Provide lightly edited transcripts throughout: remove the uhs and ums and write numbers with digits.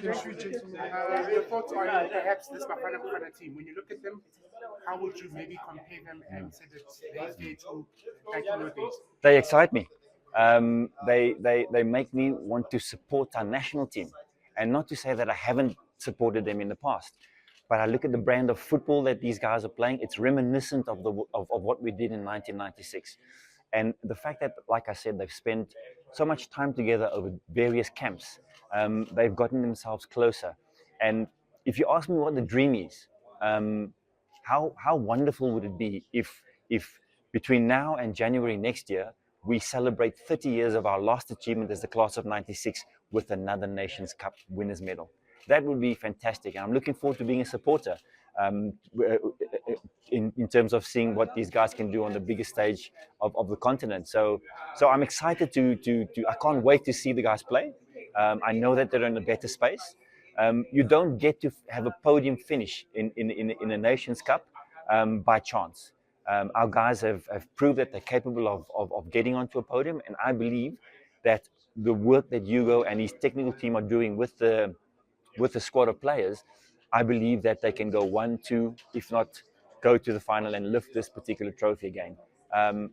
Gentlemen, your thoughts on perhaps this Bafana Bafana team? When you look at them, how would you maybe compare them and say that they to back in your days? They excite me. They make me want to support our national team, and not to say that I haven't supported them in the past, but I look at the brand of football that these guys are playing. It's reminiscent of what we did in 1996, and the fact that, like I said, they've spent so much time together over various camps. They've gotten themselves closer, and if you ask me what the dream is, um, how wonderful would it be if between now and January next year we celebrate 30 years of our last achievement as the class of '96 with another Nations Cup winners medal. That would be fantastic, and I'm looking forward to being a supporter um, in terms of seeing what these guys can do on the biggest stage of the continent. So I'm excited I can't wait to see the guys play. I know that they're in a better space. You don't get to have a podium finish in a Nations Cup by chance. Our guys have proved that they're capable of getting onto a podium, and I believe that the work that Hugo and his technical team are doing with the squad of players, I believe that they can go 1, 2, if not go to the final and lift this particular trophy again.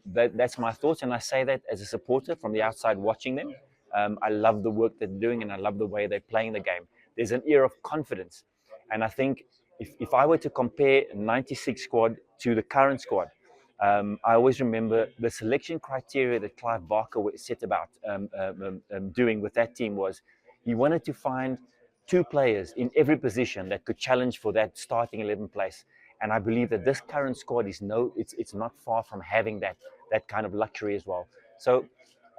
That's my thoughts, and I say that as a supporter from the outside watching them. I love the work they're doing, and I love the way they're playing the game. There's an air of confidence, and I think if I were to compare '96 squad to the current squad, I always remember the selection criteria that Clive Barker set about doing with that team was he wanted to find two players in every position that could challenge for that starting 11 place. And I believe that this current squad it's not far from having that kind of luxury as well. So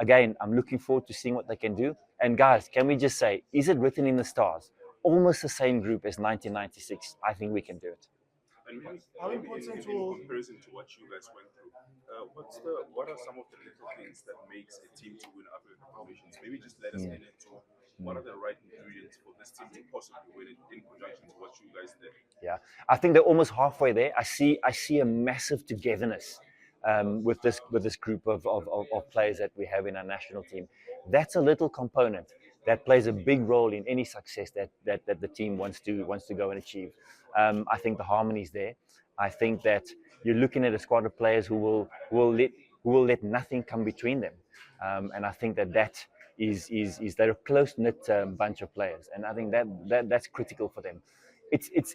again, I'm looking forward to seeing what they can do. And guys, can we just say, is it written in the stars? Almost the same group as 1996. I think we can do it. And maybe in comparison to what you guys went through, what are some of the little things that makes a team to win African Nations? Maybe just let us in into what are the right ingredients for this team to possibly win it in conjunction to what you guys did. Yeah, I think they're almost halfway there. I see a massive togetherness with this group of players that we have in our national team. That's a little component that plays a big role in any success that the team wants to go and achieve. I think the harmony is there. I think that you're looking at a squad of players who will let nothing come between them, and I think that is they're a close knit bunch of players, and I think that's critical for them. It's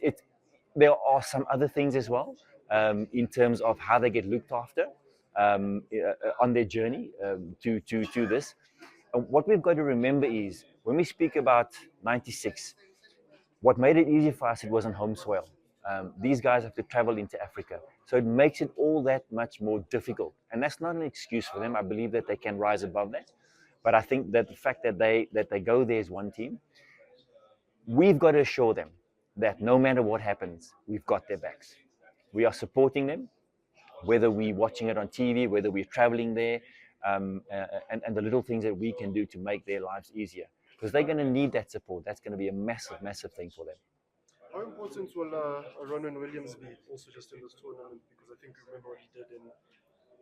there are some other things as well in terms of how they get looked after on their journey to this. And what we've got to remember is when we speak about '96, what made it easy for us, it wasn't home soil. These guys have to travel into Africa. So it makes it all that much more difficult. And that's not an excuse for them. I believe that they can rise above that. But I think that the fact that they go there as one team, we've got to assure them that no matter what happens, we've got their backs. We are supporting them, whether we're watching it on TV, whether we're traveling there, and the little things that we can do to make their lives easier. Because they're going to need that support. That's going to be a massive, massive thing for them. How important will Ronwen Williams be also just in this tournament? Because I think you remember what he did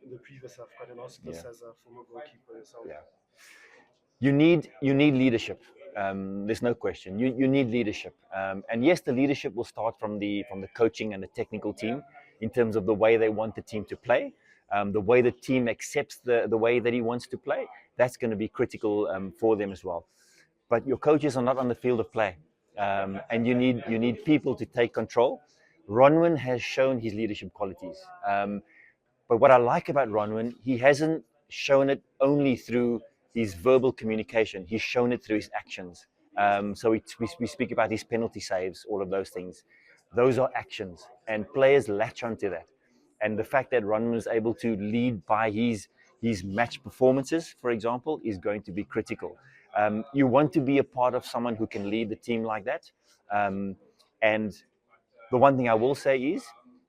in the previous AFCON, and also this as a former goalkeeper yourself. Yeah. You need leadership. There's no question. You need leadership, and yes, the leadership will start from the coaching and the technical team in terms of the way they want the team to play, the way the team accepts the way that he wants to play. That's going to be critical for them as well. But your coaches are not on the field of play, and you need people to take control. Ronwen has shown his leadership qualities, but what I like about Ronwen, he hasn't shown it only through his verbal communication. He's shown it through his actions. So we speak about his penalty saves, all of those things. Those are actions, and players latch onto that. And the fact that Ronwen is able to lead by his match performances, for example, is going to be critical. You want to be a part of someone who can lead the team like that. And the one thing I will say is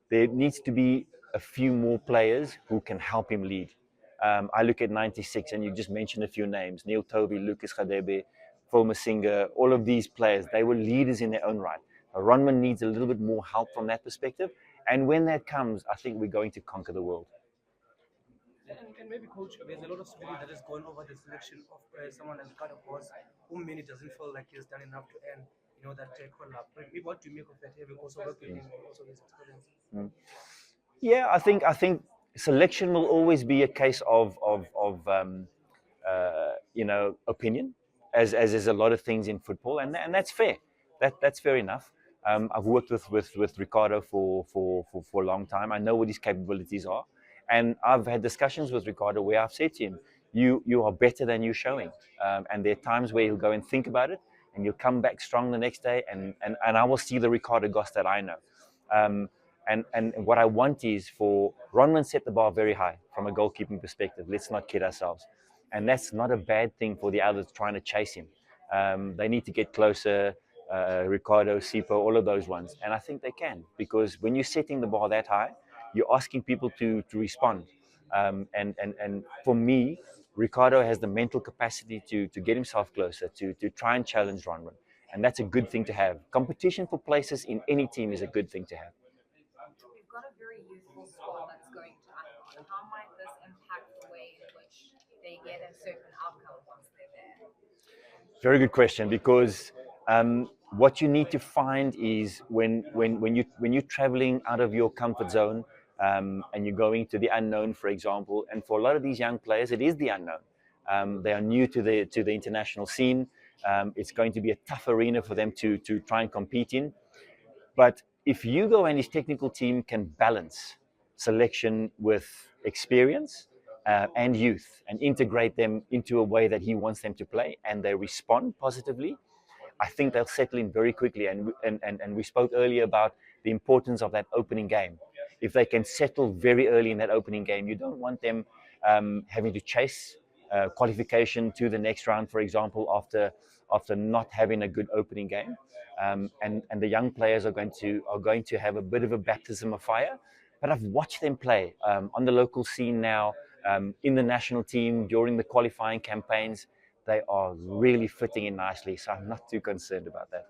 there needs to be a few more players who can help him lead. I look at '96, and you just mentioned a few names: Neil Toby, Lucas Radebe, Phil Masinga. All of these players, they were leaders in their own right. Ronwen needs a little bit more help from that perspective, and when that comes, I think we're going to conquer the world. And maybe, coach, there's a lot of scrutiny that is going over the selection of someone like Ricardo Bos, whom many doesn't feel like he's done enough to earn, that call up. What do you make of that, having also worked with him and also his experience? Yeah, I think selection will always be a case of opinion, as is a lot of things in football, and that's fair. That's fair enough. I've worked with Ricardo for a long time. I know what his capabilities are, and I've had discussions with Ricardo where I've said to him, "You are better than you're showing." And there are times where he'll go and think about it, and you'll come back strong the next day, and I will see the Ricardo Goss that I know. Um, and what I want is for Ronwen set the bar very high from a goalkeeping perspective. Let's not kid ourselves. And that's not a bad thing for the others trying to chase him. They need to get closer, Ricardo, Sipo, all of those ones. And I think they can, because when you're setting the bar that high, you're asking people to respond. And for me, Ricardo has the mental capacity to get himself closer, to try and challenge Ronwen. And that's a good thing to have. Competition for places in any team is a good thing to have. We've got a very youthful squad that's going to AFCON. How might this impact the way in which they get a certain outcome once they're there? Very good question, because what you need to find is when you're traveling out of your comfort zone, and you're going to the unknown, for example, and for a lot of these young players, it is the unknown. They are new to the international scene. It's going to be a tough arena for them to try and compete in. But if Hugo and his technical team can balance selection with experience and youth and integrate them into a way that he wants them to play, and they respond positively, I think they'll settle in very quickly. And we spoke earlier about the importance of that opening game. If they can settle very early in that opening game, you don't want them having to chase qualification to the next round, for example, after not having a good opening game. And the young players are going to have a bit of a baptism of fire. But I've watched them play on the local scene now, in the national team during the qualifying campaigns. They are really fitting in nicely, so I'm not too concerned about that.